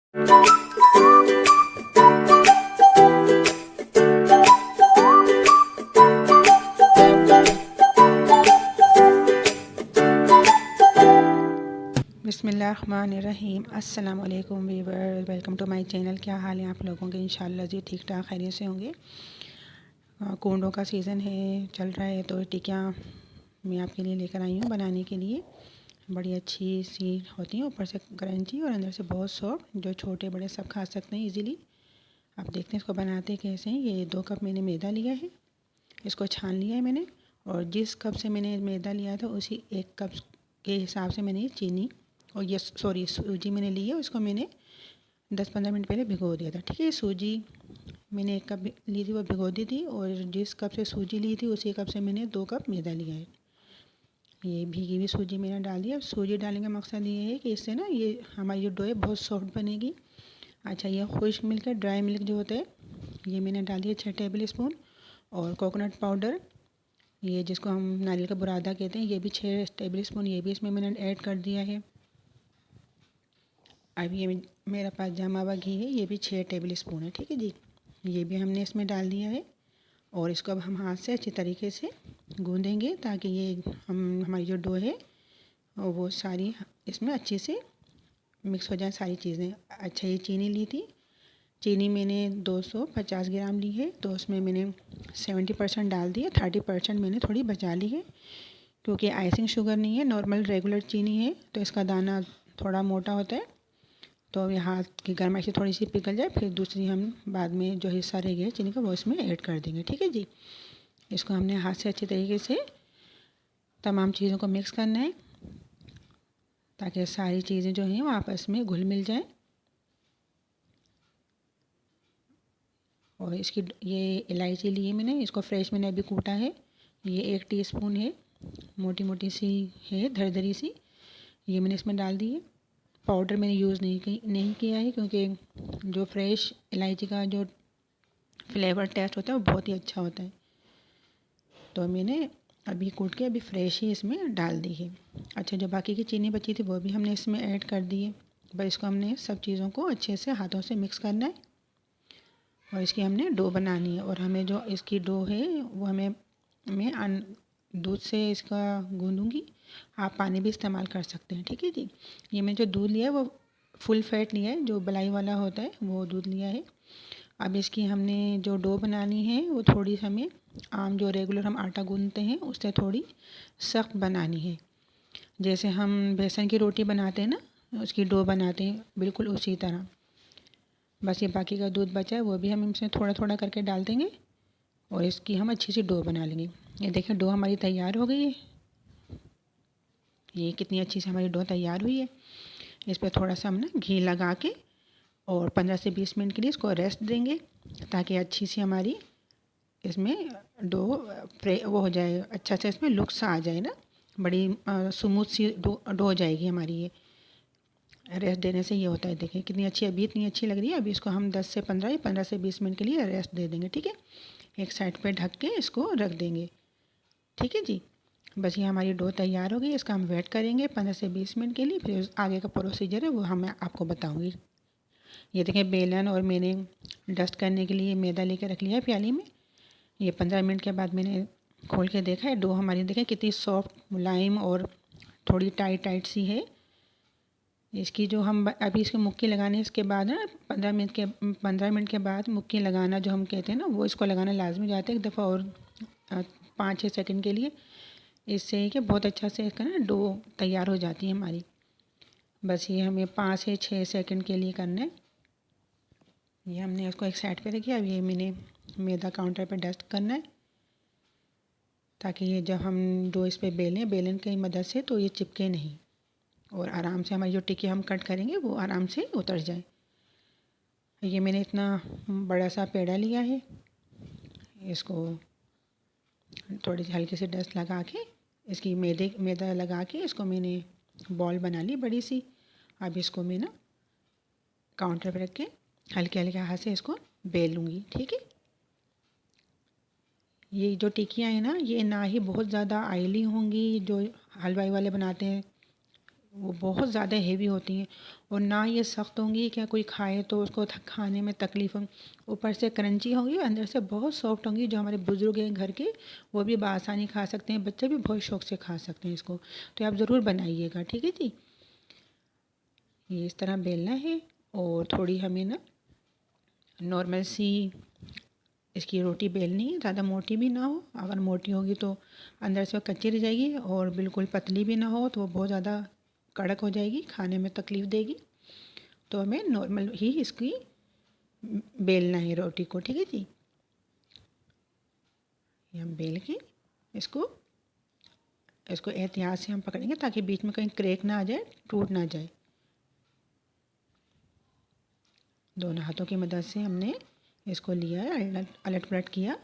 बिस्मिल्लाहिर्रहमानिर्रहीम। अस्सलाम वालेकुम viewer, welcome to my channel. क्या हाल है आप लोगों के? इंशाल्लाह जी ठीक ठाक खैरियत से होंगे। कोंडों का सीज़न है, चल रहा है, तो टिक्कियाँ मैं आपके लिए लेकर आई हूँ बनाने के लिए। बड़ी अच्छी सी होती हैं, ऊपर से क्रंची और अंदर से बहुत सॉफ्ट, जो छोटे बड़े सब खा सकते हैं इजीली। आप देखते हैं इसको बनाते कैसे हैं। ये 2 कप मैंने मैदा लिया है, इसको छान लिया है मैंने, और जिस कप से मैंने मैदा लिया था उसी 1 कप के हिसाब से मैंने चीनी और ये सूजी मैंने ली है। उसको मैंने 10-15 मिनट पहले भिगो दिया था। ठीक है, सूजी मैंने 1 कप ली थी, वो भिगो दी थी, और जिस कप से सूजी ली थी उसी कप से मैंने 2 कप मैदा लिया है। ये भीगी हुई सूजी मैंने डाल दी। अब सूजी डालने का मकसद ये है कि इससे ना ये हमारी जो डो है बहुत सॉफ्ट बनेगी। अच्छा, ये खुश्क मिल्क है, ड्राई मिल्क जो होता है, ये मैंने डाल दिया 6 टेबल स्पून। और कोकोनट पाउडर, ये जिसको हम नारियल का बुरादा कहते हैं, ये भी 6 टेबल स्पून, ये भी इसमें मैंने ऐड कर दिया है। अब ये मेरा पास जमा हुआ घी है, ये भी 6 टेबल स्पून है। ठीक है जी, ये भी हमने इसमें डाल दिया है। और इसको अब हम हाथ से अच्छी तरीके से गूँधेंगे, ताकि ये हमारी जो डो है वो सारी इसमें अच्छे से मिक्स हो जाए सारी चीज़ें। अच्छा, ये चीनी ली थी, चीनी मैंने 250 ग्राम ली है, तो उसमें मैंने 70% डाल दी है, 30% मैंने थोड़ी बचा ली है, क्योंकि आइसिंग शुगर नहीं है, नॉर्मल रेगुलर चीनी है, तो इसका दाना थोड़ा मोटा होता है। तो अब ये हाथ की गरमाई से थोड़ी सी पिघल जाए, फिर दूसरी हम बाद में जो हिस्सा रह गया चीनी का वो इसमें ऐड कर देंगे। ठीक है जी, इसको हमने हाथ से अच्छे तरीके से तमाम चीज़ों को मिक्स करना है, ताकि सारी चीज़ें जो हैं वो आपस में घुल मिल जाएं। और इसकी ये इलायची ली है मैंने, इसको फ्रेश मैंने अभी कूटा है, ये 1 टीस्पून है, मोटी मोटी सी है, दरदरी सी, ये मैंने इसमें डाल दी है। पाउडर मैंने यूज़ नहीं किया है, क्योंकि जो फ्रेश इलायची का जो फ्लेवर टेस्ट होता है वो बहुत ही अच्छा होता है। तो मैंने अभी कूट के अभी फ्रेश ही इसमें डाल दी है। अच्छा, जो बाकी की चीनी बची थी वो भी हमने इसमें ऐड कर दी है। बस इसको हमने सब चीज़ों को अच्छे से हाथों से मिक्स करना है, और इसकी हमने डो बनानी है। और हमें जो इसकी डो है वो मैं दूध से इसका गूँधूँगी। आप पानी भी इस्तेमाल कर सकते हैं। ठीक है जी, ये मैंने जो दूध लिया है वो फुल फैट लिया है, जो मलाई वाला होता है वो दूध लिया है। अब इसकी हमने जो डो बनानी है वो थोड़ी हमें आम जो रेगुलर हम आटा गूँधते हैं उससे थोड़ी सख्त बनानी है। जैसे हम बेसन की रोटी बनाते हैं ना, उसकी डो बनाते हैं, बिल्कुल उसी तरह। बस ये बाकी का दूध बचा है वो भी हम इसमें थोड़ा थोड़ा करके डाल देंगे, और इसकी हम अच्छी सी डो बना लेंगे। ये देखिए डो हमारी तैयार हो गई है, ये कितनी अच्छी से हमारी डो तैयार हुई है। इस पर थोड़ा सा हम ना घी लगा के और 15 से 20 मिनट के लिए इसको रेस्ट देंगे, ताकि अच्छी सी हमारी इसमें डो वो हो जाए, अच्छा से इसमें लुक सा आ जाए ना, बड़ी स्मूथ सी डो हो जाएगी हमारी। ये रेस्ट देने से ये होता है। देखिए कितनी अच्छी, अभी इतनी अच्छी लग रही है। अभी इसको हम 10 से 15 या 15 से 20 मिनट के लिए रेस्ट दे देंगे। ठीक है, एक साइड पे ढक के इसको रख देंगे। ठीक है जी, बस ये हमारी डो तैयार हो गई। इसका हम वेट करेंगे 15 से 20 मिनट के लिए, फिर आगे का प्रोसीजर है वो मैं आपको बताऊँगी। ये देखें बेलन और मैंने डस्ट करने के लिए मैदा लेके रख लिया है प्याली में। ये 15 मिनट के बाद मैंने खोल के देखा है, डो हमारी देखें कितनी सॉफ्ट, मुलायम और थोड़ी टाइट टाइट सी है। इसकी जो हम अभी इसके मुक्की लगाने इसके बाद ना 15 मिनट के बाद मुक्की लगाना जो हम कहते हैं ना, वो इसको लगाना लाजमी हो जाता है एक दफ़ा, और 5-6 सेकंड के लिए। इससे कि बहुत अच्छा से इसका ना डो तैयार हो जाती है हमारी। बस ये हमें 5 से 6 सेकंड के लिए करना है। ये हमने उसको एक साइड पे रखिए। अब ये मैंने मैदा काउंटर पे डस्ट करना है, ताकि ये जब हम डो इस पे बेलन की मदद से, तो ये चिपके नहीं, और आराम से हमारी जो टिक्की हम कट करेंगे वो आराम से उतर जाए। ये मैंने इतना बड़ा सा पेड़ा लिया है, इसको थोड़ी सी हल्की सी डस्ट लगा के, इसकी मैदा लगा के इसको मैंने बॉल बना ली बड़ी सी। अब इसको मैं ना काउंटर पर रख के हल्के हल्के हाथ से इसको बेल लूँगी। ठीक है, ये जो टिक्कियाँ हैं ना, ये ना ही बहुत ज़्यादा ऑयली होंगी, जो हलवाई वाले बनाते हैं वो बहुत ज़्यादा हेवी होती हैं और ना ये सख्त होंगी क्या कोई खाए तो उसको खाने में तकलीफ़ हो। ऊपर से क्रंची होंगी और अंदर से बहुत सॉफ्ट होंगी। जो हमारे बुज़ुर्ग हैं घर के वो भी बआसानी खा सकते हैं, बच्चे भी बहुत शौक़ से खा सकते हैं इसको। तो आप ज़रूर बनाइएगा, ठीक है जी। ये इस तरह बेलना है और थोड़ी हमें ना नॉर्मल सी इसकी रोटी बेलनी है, ज़्यादा मोटी भी ना हो। अगर मोटी होगी तो अंदर से वो कच्ची रह जाएगी और बिल्कुल पतली भी ना हो तो वो बहुत ज़्यादा कड़क हो जाएगी, खाने में तकलीफ़ देगी। तो हमें नॉर्मल ही इसकी बेलना है रोटी को, ठीक है जी। ये हम बेल के इसको इसको एहतियात से हम पकड़ेंगे ताकि बीच में कहीं क्रैक ना आ जाए, टूट ना जाए। दोनों हाथों की मदद से हमने इसको लिया है, अलट पलट किया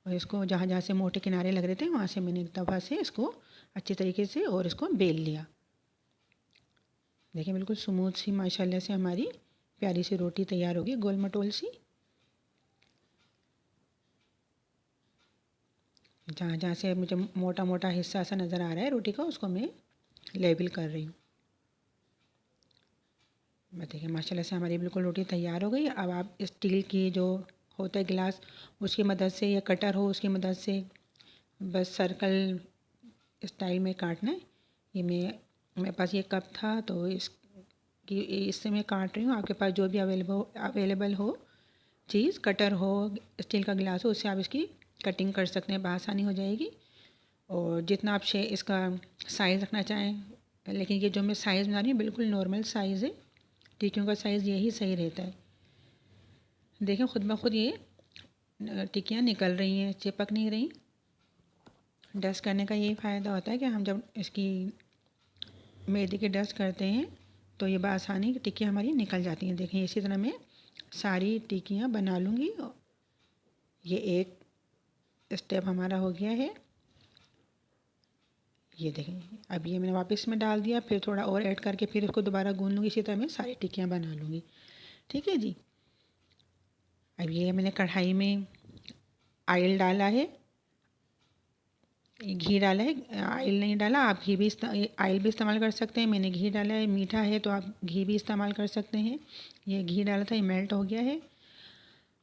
और इसको जहाँ जहाँ से मोटे किनारे लग रहे थे वहाँ से मैंने एक दफ़ा से इसको अच्छी तरीके से और इसको बेल लिया। देखिए बिल्कुल स्मूथ सी माशाल्लाह से हमारी प्यारी सी रोटी तैयार होगी, गोल मटोल सी। जहाँ जहाँ से मुझे मोटा मोटा हिस्सा सा नज़र आ रहा है रोटी का, उसको मैं लेबल कर रही हूँ। देखिए माशाल्लाह से हमारी बिल्कुल रोटी तैयार हो गई। अब आप स्टील की जो होता है गिलास, उसकी मदद से या कटर हो उसकी मदद से बस सर्कल स्टाइल में काटना है। ये मेरे पास ये कप था तो इससे मैं काट रही हूँ। आपके पास जो भी अवेलेबल हो चीज़, कटर हो, स्टील का गिलास हो, उससे आप इसकी कटिंग कर सकते हैं, बआसानी हो जाएगी। और जितना आप इसका साइज़ रखना चाहें, लेकिन ये जो मैं साइज़ बना रही हूँ बिल्कुल नॉर्मल साइज़ है, टिक्कियों का साइज़ यही सही रहता है। देखें खुद ब खुद ये टिक्कियाँ निकल रही हैं, चिपक नहीं रही। डस्ट करने का यही फ़ायदा होता है कि हम जब इसकी मैदे की डस्ट करते हैं तो ये बआसानी टिक्कियाँ हमारी निकल जाती हैं। देखें इसी तरह मैं सारी टिक्कियाँ बना लूँगी। ये एक स्टेप हमारा हो गया है। ये देखें अब ये मैंने वापस में डाल दिया, फिर थोड़ा और ऐड करके फिर इसको दोबारा गूँध लूँगी। इसी तरह मैं सारी टिक्कियाँ बना लूँगी, ठीक है जी। अब ये मैंने कढ़ाई में ऑयल डाला है, घी डाला है, ऑयल नहीं डाला। आप घी भी ऑयल भी इस्तेमाल कर सकते हैं। मैंने घी डाला है, मीठा है तो आप घी भी इस्तेमाल कर सकते हैं। ये घी डाला था, ये मेल्ट हो गया है।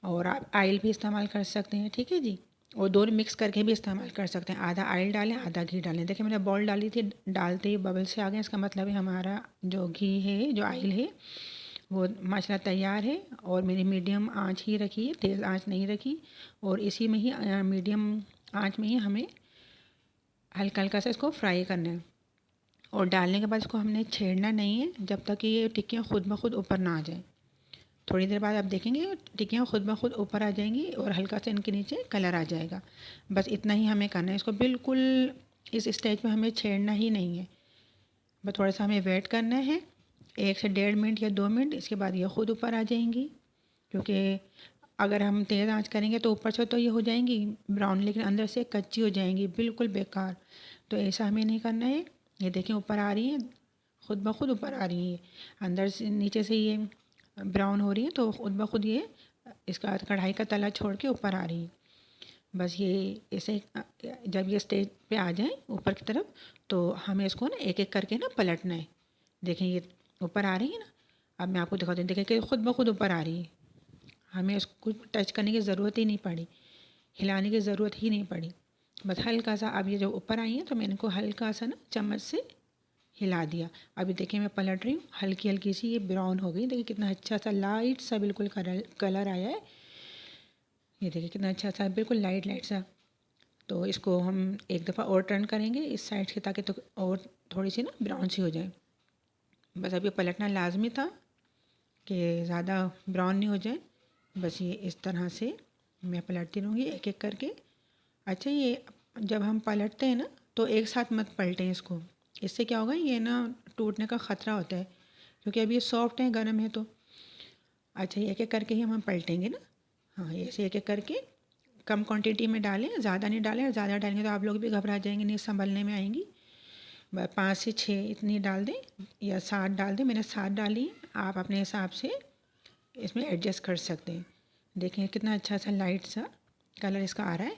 और आप ऑयल भी इस्तेमाल कर सकते हैं, ठीक है जी। और दोनों मिक्स करके भी इस्तेमाल कर सकते हैं। आधा ऑयल डालें, आधा घी डालें। देखिए मैंने बॉल डाली थी, डालते ही बबल से आ गए, इसका मतलब है हमारा जो घी है, जो ऑयल है वो माशाल्लाह तैयार है। और मेरी मीडियम आंच ही रखी है, तेज़ आंच नहीं रखी। और इसी में ही मीडियम आंच में ही हमें हल्का हल्का सा इसको फ्राई करना है। और डालने के बाद इसको हमने छेड़ना नहीं है जब तक कि ये टिक्कियाँ खुद ब खुद ऊपर ना आ जाए। थोड़ी देर बाद आप देखेंगे टिक्कियाँ खुद ब खुद ऊपर आ जाएंगी और हल्का सा इनके नीचे कलर आ जाएगा। बस इतना ही हमें करना है। इसको बिल्कुल इस स्टेज पे हमें छेड़ना ही नहीं है, बस थोड़ा सा हमें वेट करना है 1 से 1.5 मिनट या 2 मिनट। इसके बाद ये खुद ऊपर आ जाएंगी। क्योंकि अगर हम तेज़ आंच करेंगे तो ऊपर से तो ये हो जाएंगी ब्राउन, लेकिन अंदर से कच्ची हो जाएंगी, बिल्कुल बेकार। तो ऐसा हमें नहीं करना है। ये देखें ऊपर आ रही है, खुद ब खुद ऊपर आ रही है। अंदर से नीचे से ये ब्राउन हो रही है तो खुद ब खुद ये इसका कढ़ाई का तला छोड़ के ऊपर आ रही है। बस ये ऐसे जब ये स्टेज पे आ जाए ऊपर की तरफ तो हमें इसको ना एक एक करके ना पलटना है। देखें ये ऊपर आ रही है ना, अब मैं आपको दिखाती हूँ। देखें कि खुद ब खुद ऊपर आ रही है, हमें इसको टच करने की ज़रूरत ही नहीं पड़ी, हिलाने की ज़रूरत ही नहीं पड़ी। बस हल्का सा अब ये जो ऊपर आई है तो मैंने इनको हल्का सा ना चम्मच से हिला दिया। अभी देखिए मैं पलट रही हूँ, हल्की हल्की सी ये ब्राउन हो गई। देखिए कितना अच्छा सा लाइट सा बिल्कुल कलर आया है। ये देखिए कितना अच्छा सा बिल्कुल लाइट लाइट सा। तो इसको हम एक दफ़ा और टर्न करेंगे इस साइड से ताकि तो और थोड़ी सी ना ब्राउन सी हो जाए। बस अभी पलटना लाजमी था कि ज़्यादा ब्राउन नहीं हो जाए। बस ये इस तरह से मैं पलटती रहूँगी एक एक करके। अच्छा ये जब हम पलटते हैं ना तो एक साथ मत पलटें इसको, इससे क्या होगा ये ना टूटने का ख़तरा होता है क्योंकि अभी ये सॉफ्ट है, गर्म है। तो अच्छा ये एक एक करके ही हम पलटेंगे ना। हाँ ऐसे एक एक करके कम क्वांटिटी में डालें, ज़्यादा नहीं डालें। और ज़्यादा डालेंगे तो आप लोग भी घबरा जाएंगे, नहीं संभलने में आएंगी। 5 से 6 इतनी डाल दें या 7 डाल दें। मैंने 7 डाली, आप अपने हिसाब से इसमें एडजस्ट कर सकते हैं। देखें कितना अच्छा सा लाइट सा कलर इसका आ रहा है।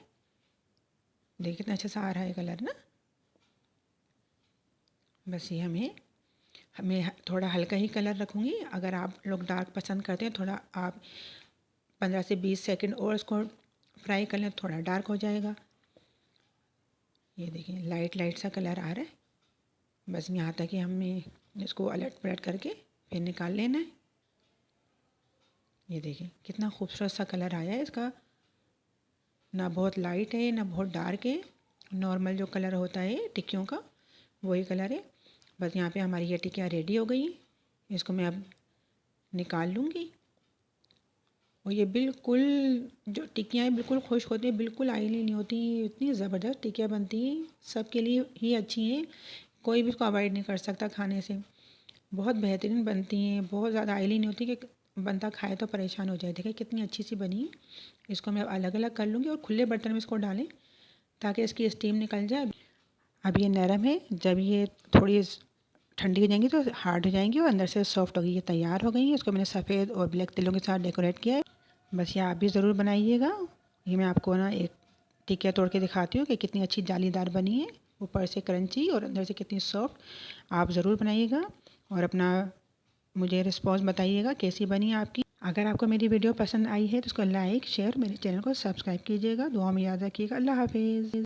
देखिए कितना अच्छा सा आ रहा है कलर ना। बस ये हमें मैं थोड़ा हल्का ही कलर रखूँगी। अगर आप लोग डार्क पसंद करते हैं, थोड़ा आप 15 से 20 सेकंड और इसको फ्राई कर लें, थोड़ा डार्क हो जाएगा। ये देखिए लाइट लाइट सा कलर आ रहा है। बस यहाँ तक कि हमें इसको अलट पलट करके फिर निकाल लेना है। ये देखिए कितना खूबसूरत सा कलर आया है इसका, ना बहुत लाइट है ना बहुत डार्क है, नॉर्मल जो कलर होता है टिक्कियों का वही कलर है। बस यहाँ पे हमारी ये टिक्कियाँ रेडी हो गई हैं। इसको मैं अब निकाल लूँगी। और ये बिल्कुल जो टिक्कियाँ हैं बिल्कुल खुश्क होती हैं, बिल्कुल आयली नहीं होती, इतनी ज़बरदस्त टिक्कियाँ बनती हैं, सबके लिए ही अच्छी हैं, कोई भी इसको अवॉइड नहीं कर सकता खाने से। बहुत बेहतरीन बनती हैं, बहुत ज़्यादा आयली नहीं होती कि बंदा खाए तो परेशान हो जाए। देखिए कितनी अच्छी सी बनी है। इसको मैं अलग अलग कर लूँगी और खुले बर्तन में इसको डालें ताकि इसकी स्टीम निकल जाए। अब ये नरम है, जब ये थोड़ी ठंडी हो जाएंगी तो हार्ड हो जाएंगी और अंदर से सॉफ्ट होगी। ये तैयार हो गई है। इसको मैंने सफ़ेद और ब्लैक तिलों के साथ डेकोरेट किया है। बस ये आप भी ज़रूर बनाइएगा। ये मैं आपको ना एक टिक्किया तोड़ के दिखाती हूँ कि कितनी अच्छी जालीदार बनी है, ऊपर से क्रंची और अंदर से कितनी सॉफ्ट। आप ज़रूर बनाइएगा और अपना मुझे रिस्पॉन्स बताइएगा कैसी बनी है आपकी। अगर आपको मेरी वीडियो पसंद आई है तो उसको लाइक शेयर, मेरे चैनल को सब्सक्राइब कीजिएगा। दुआ में याद रखिएगा। अल्लाह हाफिज़।